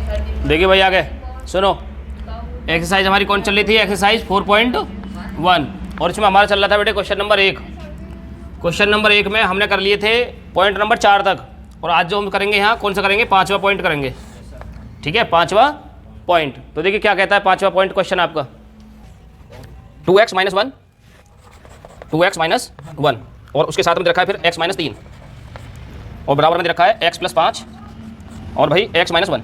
देखिए भाई आगे सुनो, एक्सरसाइज हमारी कौन चल रही थी? एक्सरसाइज 4.1 और इसमें हमारा चल रहा था बेटे क्वेश्चन नंबर 1। क्वेश्चन नंबर 1 में हमने कर लिए थे पॉइंट नंबर 4 तक, और आज जो हम करेंगे यहाँ कौन सा करेंगे? 5वां पॉइंट करेंगे। ठीक है, 5वां पॉइंट। तो देखिए क्या कहता है 5वां पॉइंट क्वेश्चन आपका, 2x - 1 2x - 1 और उसके साथ में रखा है फिर x - 3 और बराबर में रखा है x + 5 और भाई x - 1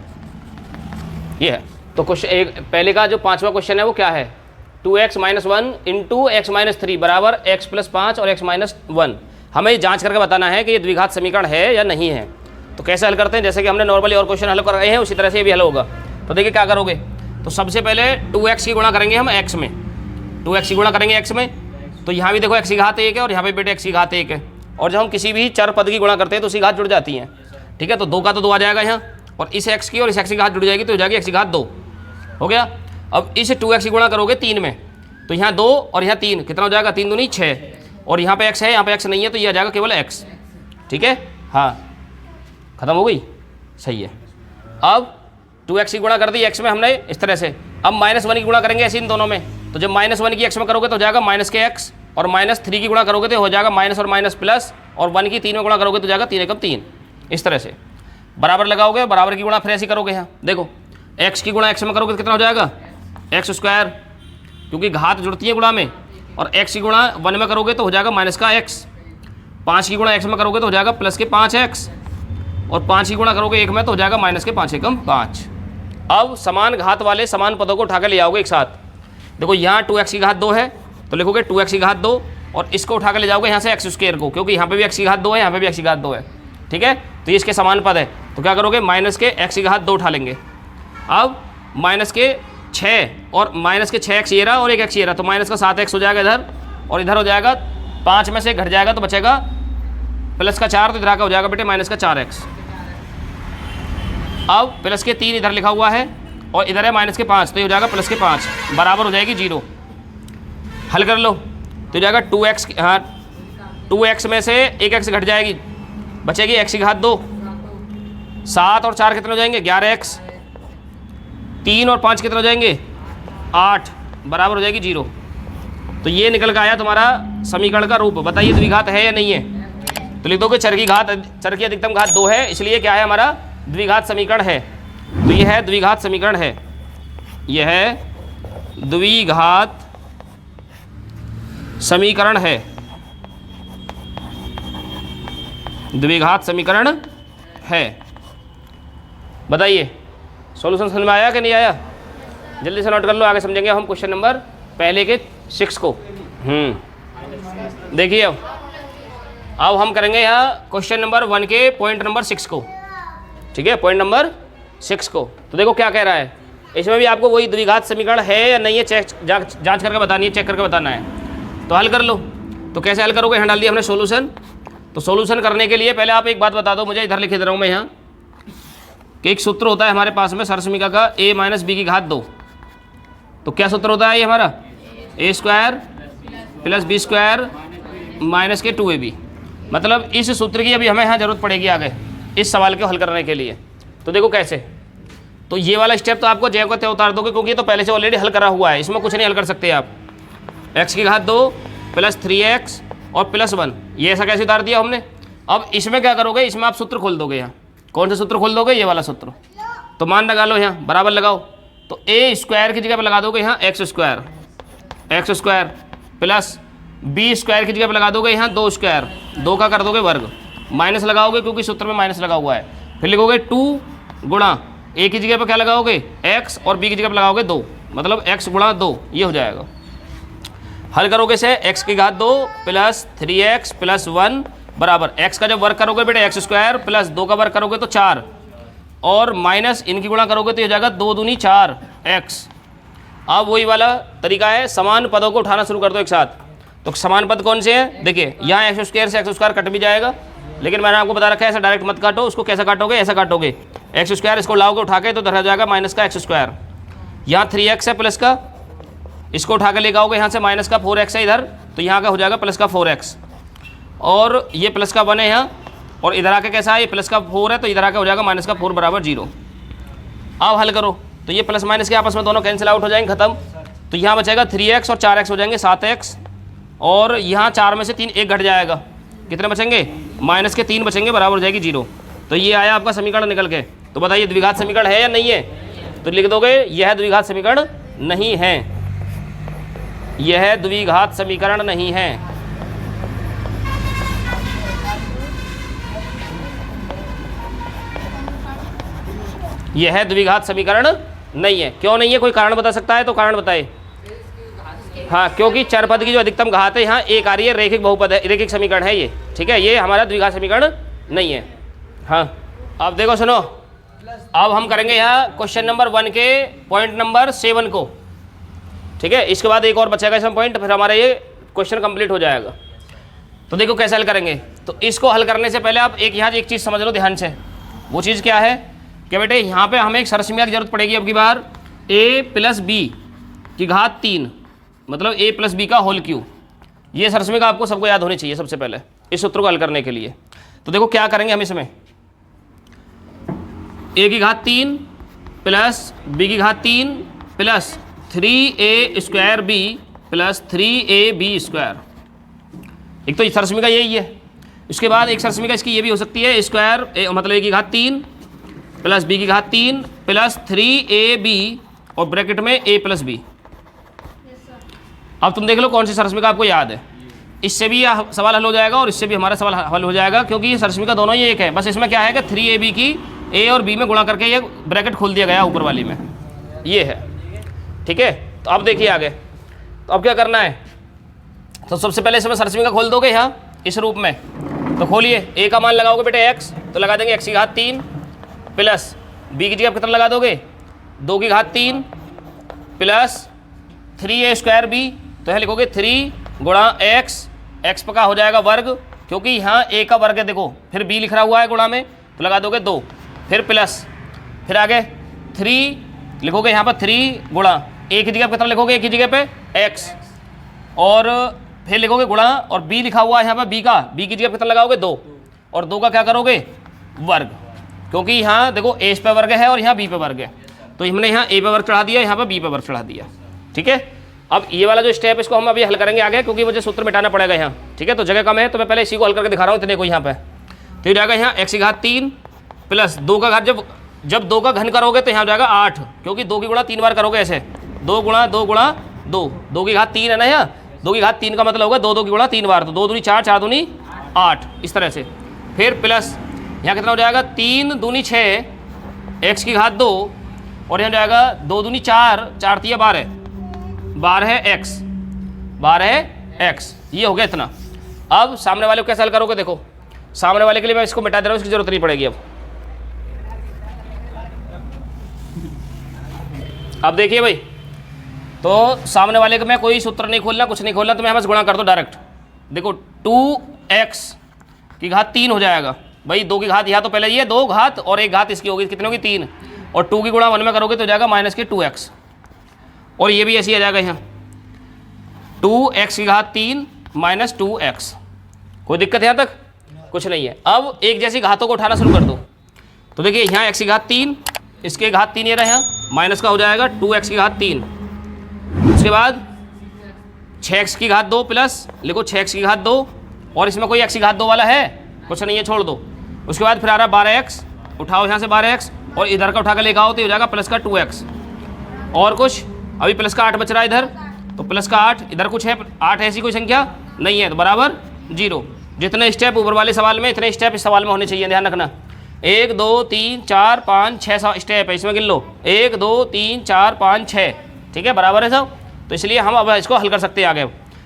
ये है। तो क्वेश्चन एक पहले का जो 5वां क्वेश्चन है वो क्या है? 2x - 1 × x - 3 बराबर x + 5 और x - 1। हमें जांच करके बताना है कि ये द्विघात समीकरण है या नहीं है। तो कैसे हल करते हैं? जैसे कि हमने नॉर्मली और क्वेश्चन हल कर रहे हैं उसी तरह से ये भी हल होगा। तो देखिए क्या करोगे, तो सबसे पहले 2x की गुणा करेंगे हम x में, 2x की गुणा करेंगे x में। तो यहाँ भी देखो x की घात 1 है और यहाँ पे बेटे x की घात 1 है, और जब हम किसी भी चर पद की गुणा करते हैं तो उसकी घात जुड़ जाती है। ठीक है, तो 2 का तो 2 आ जाएगा यहाँ, और इस x की और इस x की घात जुड़ जाएगी तो हो जाएगी x की घात 2 हो गया। अब इस 2x की गुणा करोगे 3 में, तो यहाँ 2 और यहाँ 3 कितना हो जाएगा? 3 दूनी 6, और यहाँ पे x है यहाँ पे x नहीं है तो ये आ जाएगा केवल x। ठीक है, हाँ खत्म हो गई, सही है। अब 2x की गुणा कर दी x में हमने इस तरह से। अब -1 की गुणा करेंगे ऐसे इन दोनों में, तो जब -1 की x में करोगे तो हो जाएगा -x, और -3 की गुणा करोगे तो हो जाएगा माइनस और माइनस प्लस, और 1 की 3 में गुणा करोगे तो जाएगा 3 एकम 3। इस तरह से बराबर लगाओगे, बराबर की गुणा फिर ऐसे करोगे। यहाँ देखो x की गुणा x में करोगे तो कितना हो जाएगा? x², क्योंकि घात जुड़ती है गुणा में, और x की गुणा 1 में करोगे तो हो जाएगा -x। 5 की गुणा x में करोगे तो हो जाएगा +5x, और 5 की गुणा करोगे 1 में तो हो जाएगा -5 एकम 5। अब समान घात वाले समान पदों को उठा कर ले आओगे एक साथ। देखो यहाँ 2x की घात 2 है तो लिखोगे 2x की घात 2, और इसको उठा कर ले जाओगे यहाँ से x² को, क्योंकि यहाँ पे भी x की घात 2 है, यहाँ पे भी x की घात 2 है। ठीक है, तो ये इसके समान पद है, तो क्या करोगे? -x की घात 2 उठा लेंगे। अब -6 और -6x ये रहा और 1x ये रहा, तो -7x हो जाएगा इधर, और इधर हो जाएगा 5 में से घट जाएगा तो बचेगा +4, तो इधर का हो जाएगा बेटे -4x। अब +3 इधर लिखा हुआ है और इधर है -5, तो ये हो जाएगा +5 बराबर हो जाएगी 0। हल कर लो तो हो जाएगा 2x, हाँ 2x में से 1x घट जाएगी, बचेगी x की घात 2। 7 और 4 कितने हो जाएंगे? 11x। 3 और 5 कितने हो जाएंगे? 8 बराबर हो जाएगी 0। तो ये निकल कर आया तुम्हारा समीकरण का रूप। बताइए द्विघात है या नहीं है? तो लिख दोगे चर की अधिकतम घात 2 है, इसलिए क्या है हमारा? द्विघात समीकरण है। तो ये है द्विघात समीकरण है, यह है द्विघात समीकरण है, द्विघात समीकरण है। बताइए सॉल्यूशन समझ में आया कि नहीं आया? जल्दी से नोट कर लो, आगे समझेंगे हम क्वेश्चन नंबर पहले के 6 को। देखिए अब हम करेंगे यहाँ क्वेश्चन नंबर 1 के पॉइंट नंबर 6 को। ठीक है, पॉइंट नंबर 6 को। तो देखो क्या कह रहा है, इसमें भी आपको वही द्विघात समीकरण है या नहीं है जांच करके बतानी है, चेक करके बताना है। तो हल कर लो। तो कैसे हल करोगे? यहाँ डाल दिया हमने सोल्यूशन। तो सोल्यूशन करने के लिए पहले आप एक बात बता दो मुझे, इधर लिखे दे रहा हूँ मैं यहाँ, कि एक सूत्र होता है हमारे पास में सरसमीका का a - b की घात 2। तो क्या सूत्र होता है ये हमारा? a² + b² - 2ab। मतलब इस सूत्र की अभी हमें यहाँ जरूरत पड़ेगी आगे इस सवाल को हल करने के लिए। तो देखो कैसे, तो ये वाला स्टेप तो आपको जय को तय उतार दोगे, क्योंकि ये तो पहले से ऑलरेडी हल करा हुआ है, इसमें कुछ नहीं हल कर सकते आप। x की घात 2 + 3x और +1, ये ऐसा कैसे उतार दिया हमने। अब इसमें क्या करोगे? इसमें आप सूत्र खोल दोगे। यहाँ कौन सा सूत्र खोल दोगे? ये वाला सूत्र। तो मान लगा लो, यहाँ बराबर लगाओ, तो a² की जगह पर लगा दोगे यहाँ x² प्लस b² की जगह पर लगा दोगे यहाँ 2², 2 का कर दोगे वर्ग, माइनस लगाओगे क्योंकि सूत्र में माइनस लगा हुआ है, फिर लिखोगे 2 गुणा a की जगह पर क्या लगाओगे? x, और b की जगह पर लगाओगे 2, मतलब x गुणा 2, ये हो जाएगा। हल करोगे से x की घात 2 + 3x + 1 बराबर x का जब वर्ग करोगे बेटे x² प्लस 2 का वर्ग करोगे तो 4, और माइनस इनकी गुणा करोगे तो ये जाएगा 2 दूनी 4x। अब वही वाला तरीका है, समान पदों को उठाना शुरू कर दो एक साथ। तो समान पद कौन से हैं? देखिए यहाँ x² से x² कट भी जाएगा, लेकिन मैंने आपको बता रखा है ऐसा डायरेक्ट मत काटो, उसको कैसा काटोगे? ऐसा काटोगे, x² इसको लाओगे उठा के तो इधर आ जाएगा माइनस का x²। यहाँ 3x है प्लस का, इसको उठा के लेकर आओगे यहाँ से माइनस का 4x है इधर, तो यहाँ का हो जाएगा प्लस का 4x, और ये प्लस का 1 है यहाँ, और इधर आके कैसा है? ये प्लस का 4 है, तो इधर आके हो जाएगा -4 बराबर 0। अब हल करो तो ये प्लस माइनस के आपस में दोनों कैंसिल आउट हो जाएंगे, खत्म। तो यहाँ बचेगा 3x और 4x हो जाएंगे 7x, और यहाँ 4 में से 3 एक घट जाएगा, कितने बचेंगे? माइनस के 3 बचेंगे, बराबर हो जाएगी 0। तो ये आया आपका समीकरण निकल के। तो बताइए द्विघात समीकरण है या नहीं है? तो लिख दोगे यह द्विघात समीकरण नहीं है, यह द्विघात समीकरण नहीं है। यह द्विघात समीकरण नहीं है। क्यों नहीं है? कोई कारण बता सकता है तो कारण बताए। हाँ, क्योंकि चर पद की जो अधिकतम घात है यहाँ एक आ रही है, रैखिक बहुपद है, रैखिक समीकरण है ये, ठीक है, ये हमारा द्विघात समीकरण नहीं है। हाँ, अब देखो सुनो, अब हम करेंगे यहाँ क्वेश्चन नंबर 1 के पॉइंट नंबर 7 को, ठीक है। इसके बाद एक और बचेगा इसमें पॉइंट, फिर हमारा ये क्वेश्चन कंप्लीट हो जाएगा। तो देखो कैसे हल करेंगे। तो इसको हल करने से पहले आप यहाँ एक चीज़ समझ लो ध्यान से। वो चीज़ क्या है कि बेटे यहाँ पे हमें एक सरसमीया की जरूरत पड़ेगी अब की बार, a प्लस बी की घात 3, मतलब a प्लस बी का होल क्यूब। ये सरसमीया आपको सबको याद होनी चाहिए सबसे पहले इस सूत्र को हल करने के लिए। तो देखो क्या करेंगे हम इसमें, a की घात 3 प्लस b की घात 3 plus 3a square b plus 3ab square. एक तो सरसमीया यही है। इसके बाद एक सरसमीया इसकी ये भी हो सकती है, स्क्वायर मतलब a की घात 3 प्लस b की घात 3 प्लस 3ab और ब्रैकेट में a प्लस b। अब तुम देख लो कौन सी सरसमीया आपको याद है। इससे भी यह सवाल हल हो जाएगा और इससे भी हमारा सवाल हल हो जाएगा, क्योंकि ये सरसमीया दोनों ही एक है। बस इसमें क्या है कि 3ab की a और b में गुणा करके ये ब्रैकेट खोल दिया गया ऊपर वाली में, ये है, ठीक है। तो अब देखिए आगे, तो अब क्या करना है। तो सबसे पहले इसमें सरसमीया खोल दोगे यहाँ इस रूप में। तो खोलिए, a का मान लगाओगे बेटे x, तो लगा देंगे x की घात 3 प्लस b की जगह कितना लगा दोगे 2 की घात 3 प्लस 3a स्क्वायर b। तो यहाँ लिखोगे 3 गुणा x का हो जाएगा वर्ग, क्योंकि यहाँ a का वर्ग है देखो, फिर b लिख रहा हुआ है गुणा में, तो लगा दोगे 2, फिर प्लस, फिर आगे 3 लिखोगे यहाँ पर 3 गुणा a की जगह कितना लिखोगे, a की जगह पे x, और फिर लिखोगे गुणा, और b लिखा हुआ है यहाँ पर b की जगह कितना लगाओगे 2, और 2 का क्या करोगे वर्ग, क्योंकि यहाँ देखो a पे वर्ग है और यहाँ b पे वर्ग है। तो हमने यहाँ a पे वर्ग चढ़ा दिया, यहाँ पर b पे वर्ग चढ़ा दिया, ठीक है। अब ये वाला जो स्टेप इसको हम अभी हल करेंगे आगे, क्योंकि मुझे सूत्र मिटाना पड़ेगा यहाँ, ठीक है। तो जगह कम है तो मैं पहले इसी को हल करके दिखा रहा हूँ इतने को यहाँ पे। तो ये जाएगा यहाँ x की घात 3 प्लस 2 का घात, जब 2 का घन करोगे तो यहाँ जाएगा 8, क्योंकि 2 की गुणा 3 बार करोगे ऐसे, 2 गुणा 2 गुणा 2, 2 की घात 3 है ना यहाँ, 2 की घात 3 का मतलब होगा 2 की गुणा 3 बार, तो 2 दूनी 4, 4 दूनी 8, इस तरह से। फिर प्लस यहाँ कितना हो जाएगा 3 दूनी 6 x की घात 2, और यहाँ जाएगा 2 दूनी 4, 4 तिया 12, 12x, ये हो गया इतना। अब सामने वाले को कैसे हल करोगे, देखो सामने वाले के लिए मैं इसको मिटा दे रहा हूँ, इसकी जरूरत नहीं पड़ेगी अब देखिए भाई, तो सामने वाले को मैं कोई सूत्र नहीं खोलना, कुछ नहीं खोलना, तो मैं बस गुणा कर दो डायरेक्ट। देखो 2x की घात 3 हो जाएगा भाई, 2 की घात यहाँ तो पहले ये 2 घात और एक घात इसकी होगी, कितनी होगी 3, और 2 की गुणा 1 में करोगे तो जाएगा माइनस के 2x, और ये भी ऐसे ही आ जाएगा यहाँ 2x की घात 3 माइनस 2x। कोई दिक्कत है यहाँ तक? कुछ नहीं है। अब एक जैसी घातों को उठाना शुरू कर दो। तो देखिए यहाँ x की घात 3, इसके घात 3 ये रहा यहाँ, माइनस का हो जाएगा 2x की घात 3, उसके बाद 6x की घात 2 प्लस लिखो 6x की घात 2, और इसमें कोई x की घात 2 वाला है? कुछ नहीं है, छोड़ दो। उसके बाद फिर आ रहा 12x, उठाओ यहाँ से 12x, और इधर का उठा कर लेकर आओ तो हो जाएगा प्लस का 2x, और कुछ अभी प्लस का 8 बच रहा है इधर, तो प्लस का 8, इधर कुछ है 8 ऐसी कोई संख्या नहीं है, तो बराबर 0। जितने स्टेप ऊपर वाले सवाल में इतने स्टेप इस सवाल में होने चाहिए, ध्यान रखना। 1 2 3 4 5 6 स्टेप है, इसमें गिन लो 1 2 3 4 5 6, ठीक है, बराबर है सब। तो इसलिए हम अब इसको हल कर सकते हैं आगे।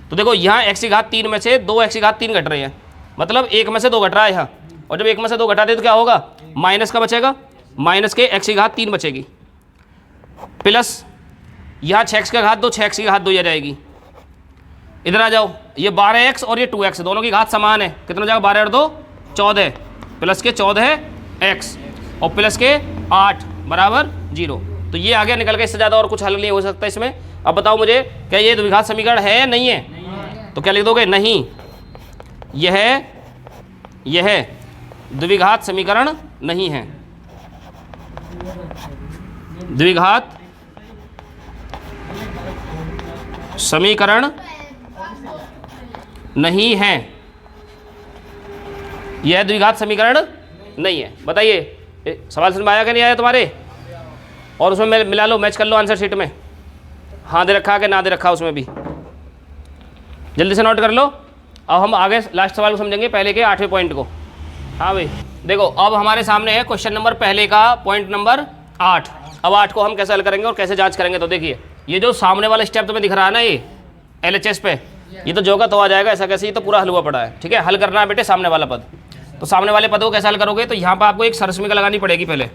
तो देखो यहाँ x की घात 3 में से 2x की घात 3 घट रहे हैं, मतलब 1 में से 2 घट रहा है यहाँ, और जब 1 में से 2 घटा दे तो क्या होगा, माइनस का बचेगा, माइनस के x की घात 3 बचेगी, प्लस यहाँ 6x की घात 2, 6x की घात 2 आ जाएगी। इधर आ जाओ, ये 12x और ये 2x, दोनों की घात समान है, कितना हो जाएगा 12 और 2 14, प्लस के 14x और प्लस के 8 बराबर 0। तो ये आगे निकल के, इससे ज़्यादा और कुछ हल नहीं हो सकता इसमें। अब बताओ मुझे, क्या ये द्विघात समीकरण है या नहीं है? तो क्या लिख दोगे, नहीं, यह द्विघात समीकरण नहीं है। द्विघात समीकरण नहीं है, यह द्विघात समीकरण नहीं है। बताइए सवाल समझ में आया कि नहीं आया तुम्हारे? और उसमें मिला लो, मैच कर लो आंसर शीट में, हाँ दे रखा कि ना दे रखा उसमें भी, जल्दी से नोट कर लो। अब हम आगे लास्ट सवाल को समझेंगे, पहले के 8वें पॉइंट को। हाँ भाई देखो, अब हमारे सामने है क्वेश्चन नंबर पहले का पॉइंट नंबर 8। अब 8 को हम कैसे हल करेंगे और कैसे जांच करेंगे, तो देखिए ये जो सामने वाला स्टेप तुम्हें दिख रहा है ना, ये LHS पे, ये तो जो का तो आ जाएगा, ऐसा कैसे, ये तो पूरा हल हुआ पड़ा है। ठीक है, हल करना है बेटे सामने वाला पद। तो सामने वाले पद को कैसे हल करोगे, तो यहाँ पर आपको एक सरसमिका लगानी पड़ेगी। पहले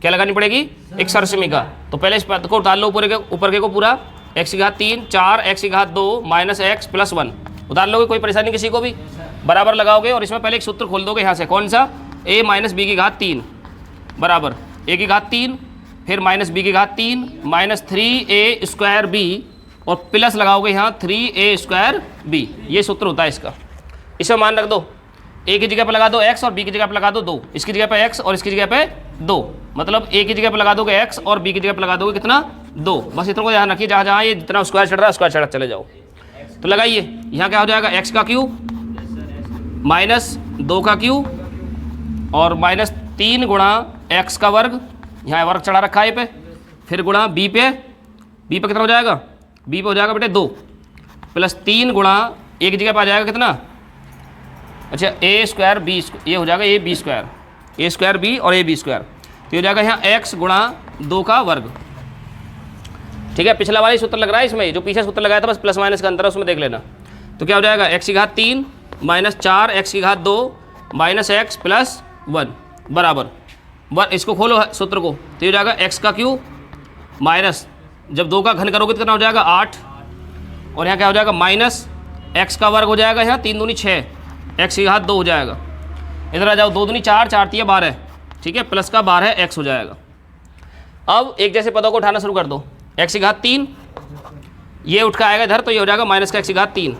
क्या लगानी पड़ेगी? एक सरसमिका। तो पहले इस पद को उतार लो ऊपर के को पूरा, x की घात 3 4 x की घात 2 माइनस x प्लस 1 उतार लोगे, कोई परेशानी किसी को भी, बराबर लगाओगे। और इसमें पहले एक सूत्र खोल दोगे यहाँ से, कौन सा? a माइनस बी की घात 3 बराबर a की घात 3, फिर माइनस b की घात 3 माइनस 3a स्क्वायर b, और प्लस लगाओगे यहाँ 3a स्क्वायर b। ये सूत्र होता है इसका। इसमें मान रख दो, a की जगह पर लगा दो x और b की जगह पर लगा दो 2, इसकी जगह पर x और इसकी जगह पे 2, मतलब a की जगह पर लगा दोगे x और b की जगह पर लगा दोगे कितना? 2। बस इतना को ध्यान रखिए, जहाँ जहाँ ये जितना स्क्वायर चढ़ रहा है स्क्वायर चढ़ा चले जाओ। तो लगाइए, यहाँ क्या हो जाएगा? x का क्यूब माइनस 2 का क्यूब और माइनस 3 गुणा x का वर्ग, यहाँ वर्ग चढ़ा रखा है पे, फिर गुणा b पे कितना हो जाएगा? b पे हो जाएगा बेटे 2, प्लस 3 गुणा a की जगह पर आ जाएगा कितना? अच्छा a स्क्वायर b, ये हो जाएगा a b square, a square b और a b स्क्वायर। तो ये हो जाएगा यहाँ x गुणा 2 का वर्ग। ठीक है, पिछला वाला ही सूत्र लग रहा है इसमें, जो पीछे सूत्र लगाया था बस प्लस माइनस का अंतर है, उसमें देख लेना। तो क्या हो जाएगा? x की घात 3 माइनस 4 x की घात 2 माइनस x प्लस 1 बराबर इसको खोलो सूत्र को, तो ये हो जाएगा x का क्यूब माइनस, जब 2 का घन करोगे तो कितना हो जाएगा? 8, और यहाँ क्या हो जाएगा? माइनस x का वर्ग हो जाएगा, यहाँ 3 दूनी 6, x की घात 2 हो जाएगा। इधर आ जाओ, 2 दूनी 4 4 3 12, ठीक है, प्लस का 12 x हो जाएगा। अब एक जैसे पदों को उठाना शुरू कर दो, x की घात 3 ये उठ का आएगा इधर, तो ये हो जाएगा माइनस का x की घात 3,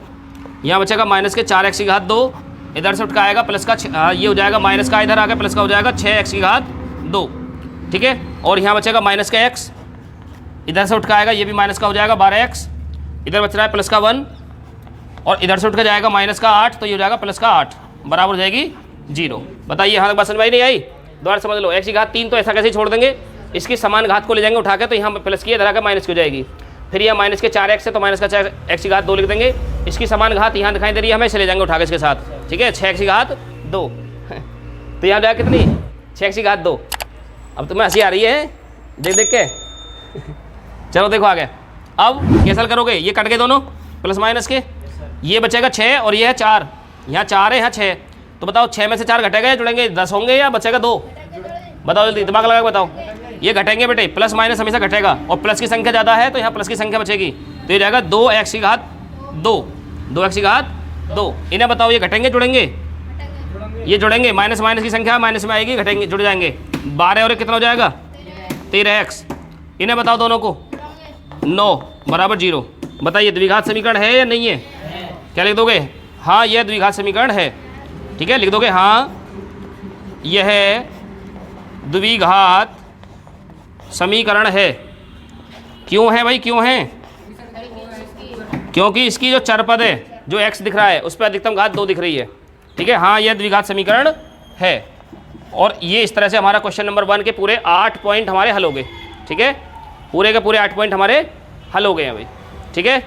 यहाँ बचेगा माइनस के 4x की घात 2, इधर से उठ का आएगा प्लस का ये हो जाएगा माइनस का, इधर आकर प्लस का हो जाएगा 6x की घात 2, ठीक है, और यहाँ बचेगा माइनस का x, इधर से उठ का आएगा ये भी माइनस का हो जाएगा 12x, इधर बच रहा है प्लस का 1, और इधर से उठ कर जाएगा माइनस का 8, तो ये हो जाएगा प्लस का 8 बराबर हो जाएगी 0। बताइए यहाँ तक बात समझ में नहीं आई? दोबारा समझ लो, x की घात 3 तो ऐसा कैसे छोड़ देंगे, इसकी समान घात को ले जाएंगे उठा के, तो यहाँ प्लस की इधर आकर माइनस की हो जाएगी, फिर यह माइनस के 4x है तो माइनस का 4x की घात 2 लिख देंगे, इसकी समान घात यहाँ दिखाई दे रही है हमें, इसे ले जाएंगे उठा के इसके साथ, ठीक है, 6x की घात 2 तो यहाँ जाएगा कितनी? 6x की घात 2। अब तुम्हें हंसी आ रही है देख देख के चलो देखो आगे, अब कैसे हल करोगे? ये कट गए दोनों प्लस माइनस के, ये बचेगा 6 और ये है 4, यहाँ 4 है यहाँ 6, तो बताओ 6 में से 4 घटेगा या जुड़ेंगे? 10 होंगे या बचेगा 2? बताओ जल्दी, दिमाग लगा के बताओ। ये घटेंगे बेटे, प्लस माइनस हमेशा घटेगा, और प्लस की संख्या ज़्यादा है तो यहाँ प्लस की संख्या बचेगी, तो ये जाएगा 2x की घात 2, 2x की घात 2। इन्हें बताओ ये घटेंगे जुड़ेंगे? ये जुड़ेंगे, माइनस माइनस की संख्या माइनस में आएगी, घटेंगे जुड़ जाएंगे, 12 और कितना हो जाएगा? 13x। इन्हें बताओ दोनों को, 9 बराबर 0। बताइए द्विघात समीकरण है या नहीं है? क्या लिख दोगे? हाँ यह द्विघात समीकरण है, ठीक है, लिख दोगे हाँ यह द्विघात समीकरण है। क्यों है भाई, क्यों है? क्योंकि इसकी जो चर पद है, जो x दिख रहा है उस पर अधिकतम घात 2 दिख रही है, ठीक है, हाँ यह द्विघात समीकरण है। और ये इस तरह से हमारा क्वेश्चन नंबर 1 के पूरे 8 पॉइंट हमारे हल हो गए, ठीक है, पूरे के पूरे 8 पॉइंट हमारे हल हो गए हैं भाई, ठीक है।